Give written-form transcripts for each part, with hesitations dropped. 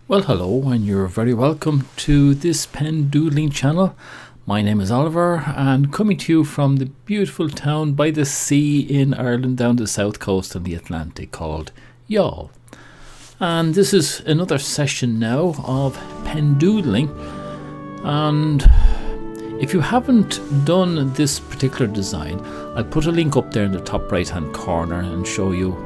Well, hello, and you're very welcome to this pen doodling channel. My name is Oliver, and coming to you from the beautiful town by the sea in Ireland down the south coast of the Atlantic called Youghal. And this is another session now of pen doodling. And if you haven't done this particular design, I'll put a link up there in the top right hand corner and show you.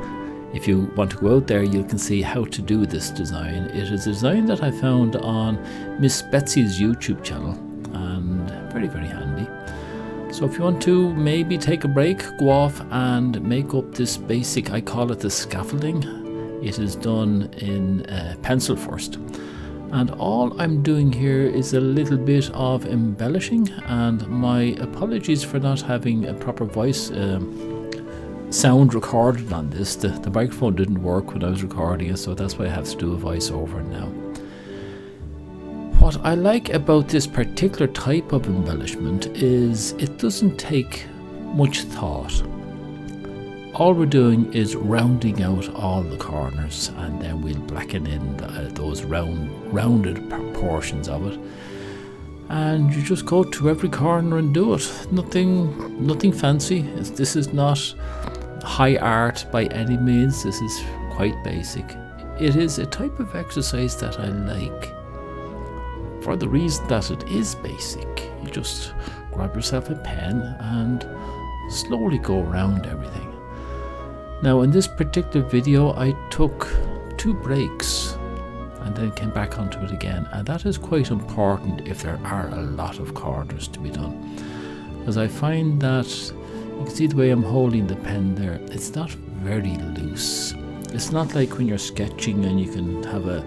If you want to go out there, you can see how to do this design. It is a design that I found on Miss Betsi's YouTube channel, and very, very handy. So if you want to maybe take a break, go off and make up this basic, I call it the scaffolding. It is done in pencil first. And all I'm doing here is a little bit of embellishing, and my apologies for not having a proper voice sound recorded on this. The microphone didn't work when I was recording it, so that's why I have to do a voiceover now. What I like about this particular type of embellishment is it doesn't take much thought. All we're doing is rounding out all the corners, and then we'll blacken in those rounded portions of it. And you just go to every corner and do it. Nothing fancy. This is not high art by any means. This is quite basic. It is a type of exercise that I like for the reason that it is basic. You just grab yourself a pen and slowly go around everything. Now in this particular video I took 2 breaks and then came back onto it again, and that is quite important if there are a lot of corners to be done, because I find that you can see the way I'm holding the pen there, it's not very loose. It's not like when you're sketching and you can have a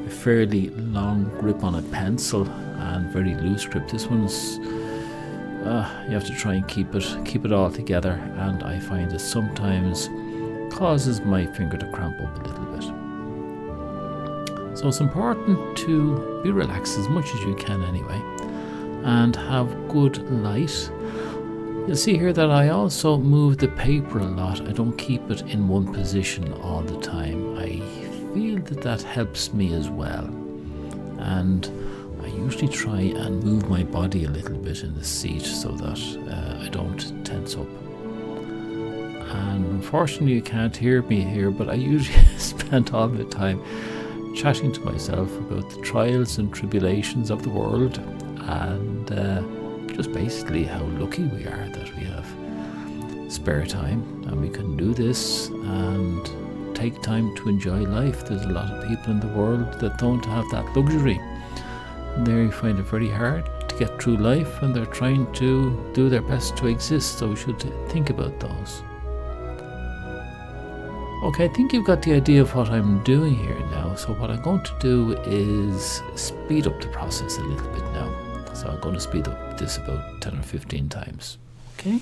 fairly long grip on a pencil and very loose grip. This one's you have to try and keep it all together, and I find it sometimes causes my finger to cramp up a little bit. So it's important to be relaxed as much as you can anyway, and have good light. You'll see here that I also move the paper a lot. I don't keep it in one position all the time. I feel that helps me as well. And I usually try and move my body a little bit in the seat so that I don't tense up. And unfortunately you can't hear me here, but I usually spend all my time chatting to myself about the trials and tribulations of the world, and just basically how lucky we are that we have spare time and we can do this and take time to enjoy life. There's a lot of people in the world that don't have that luxury. They find it very hard to get through life, and they're trying to do their best to exist, so we should think about those. Okay, I think you've got the idea of what I'm doing here now. So what I'm going to do is speed up the process a little bit now. So I'm going to speed up this about 10 or 15 times. Okay?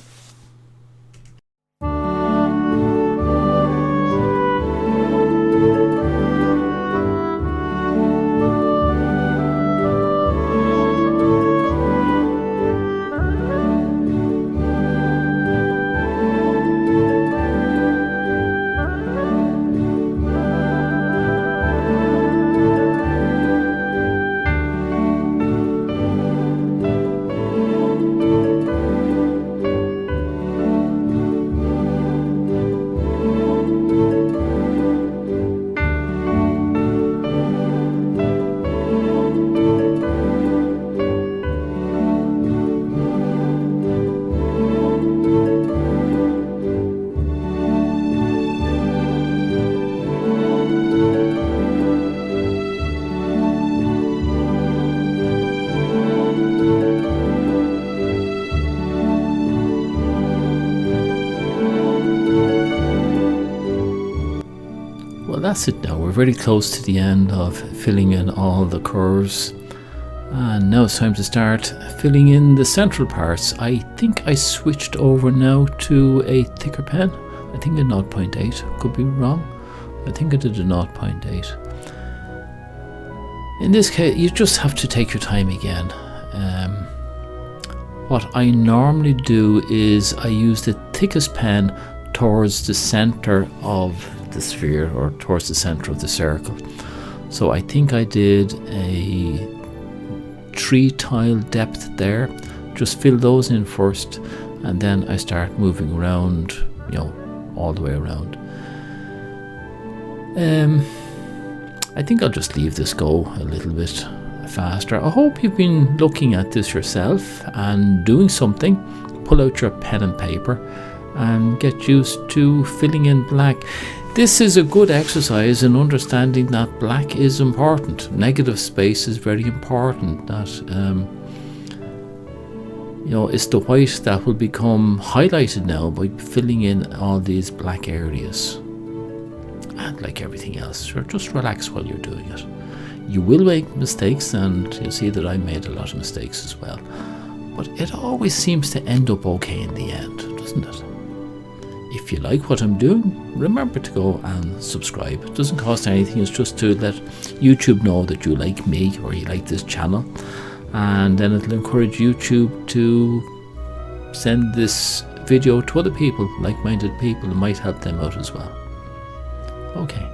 Well, that's it now. We're very close to the end of filling in all the curves, and now it's time to start filling in the central parts. I think I switched over now to a thicker pen. I think a 0.8, could be wrong. I think I did a 0.8. In this case, you just have to take your time again. What I normally do is I use the thickest pen towards the center of the sphere, or towards the center of the circle. So I think I did a 3 tile depth there. Just fill those in first, and then I start moving around, all the way around. I think I'll just leave this go a little bit faster. I hope you've been looking at this yourself and doing something. Pull out your pen and paper and get used to filling in black. This is a good exercise in understanding that black is important. Negative space is very important. That it's the white that will become highlighted now by filling in all these black areas. And like everything else, just relax while you're doing it. You will make mistakes, and you'll see that I made a lot of mistakes as well. But it always seems to end up okay in the end, doesn't it? If you like what I'm doing, remember to go and subscribe. It doesn't cost anything, it's just to let YouTube know that you like me or you like this channel. And then it'll encourage YouTube to send this video to other people, like-minded people, and might help them out as well. Okay.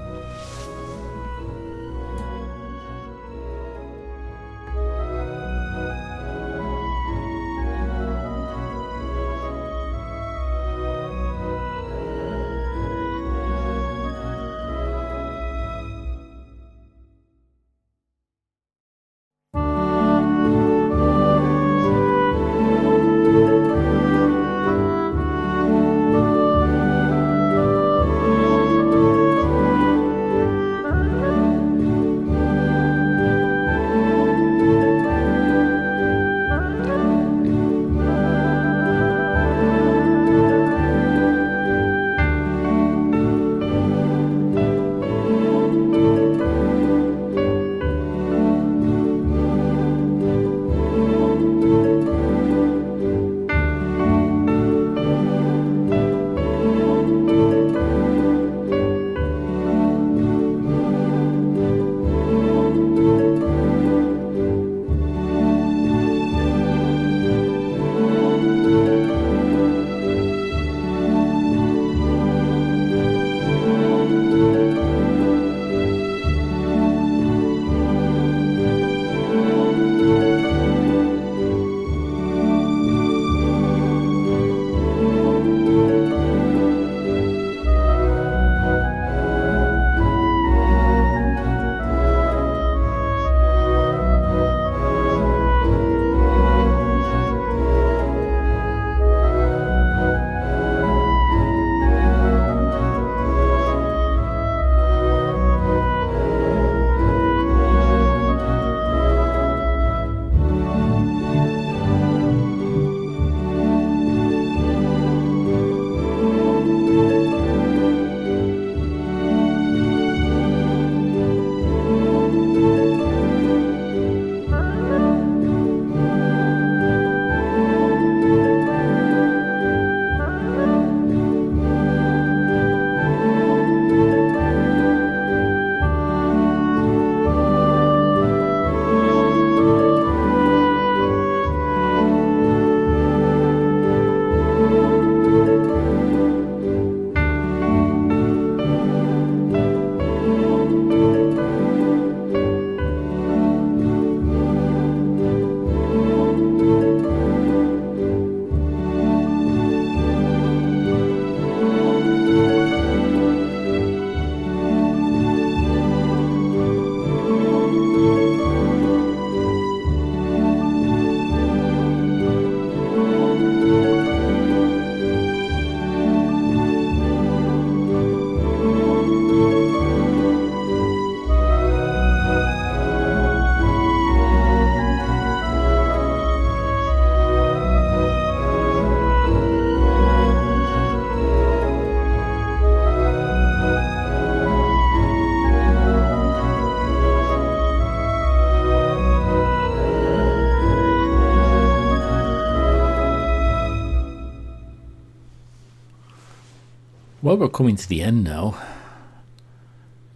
Well, we're coming to the end now.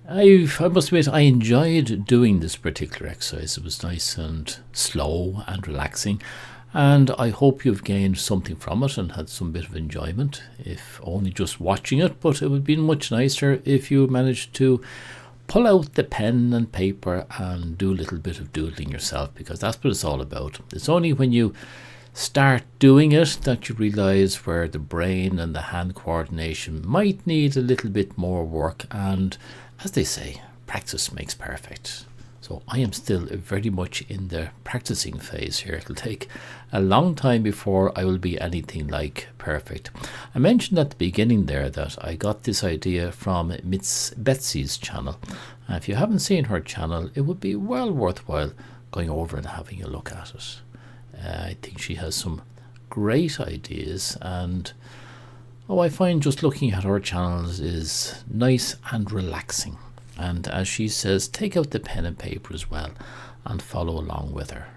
I must admit, I enjoyed doing this particular exercise. It was nice and slow and relaxing, and I hope you've gained something from it and had some bit of enjoyment, if only just watching it. But it would be much nicer if you managed to pull out the pen and paper and do a little bit of doodling yourself, because that's what it's all about. It's only when you start doing it that you realize where the brain and the hand coordination might need a little bit more work, and as they say, practice makes perfect. So I am still very much in the practicing phase here. It'll take a long time before I will be anything like perfect. I mentioned at the beginning there that I got this idea from Miss Betsi's channel. If you haven't seen her channel, it would be well worthwhile going over and having a look at it. I think she has some great ideas, and I find just looking at her channels is nice and relaxing. And as she says, take out the pen and paper as well and follow along with her.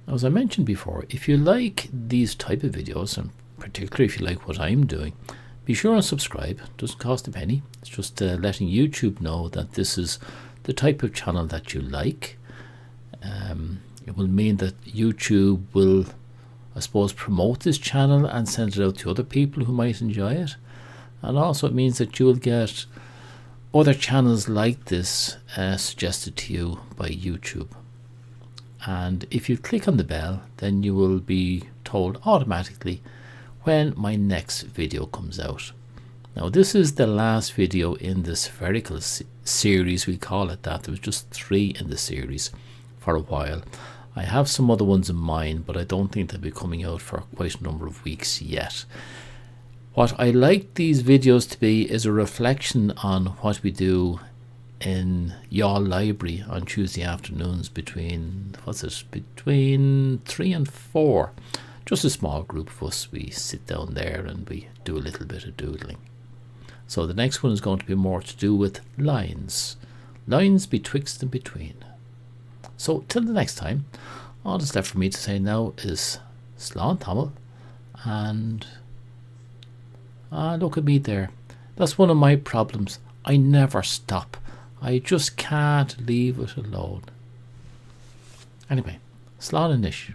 As I mentioned before, if you like these type of videos, and particularly if you like what I'm doing, be sure and subscribe. It doesn't cost a penny. It's just letting YouTube know that this is the type of channel that you like. It will mean that YouTube will, I suppose, promote this channel and send it out to other people who might enjoy it. And also it means that you'll get other channels like this suggested to you by YouTube. And if you click on the bell, then you will be told automatically when my next video comes out. Now this is the last video in the Spherical series, we call it that. There was just 3 in the series for a while. I have some other ones in mind, but I don't think they'll be coming out for quite a number of weeks yet. What I like these videos to be is a reflection on what we do in Y'all Library on Tuesday afternoons between 3 and 4. Just a small group of us. We sit down there and we do a little bit of doodling. So the next one is going to be more to do with lines betwixt and between. So till the next time, all that's left for me to say now is Slán Tamil, and look at me there. That's one of my problems. I never stop. I just can't leave it alone. Anyway, Slán Anish.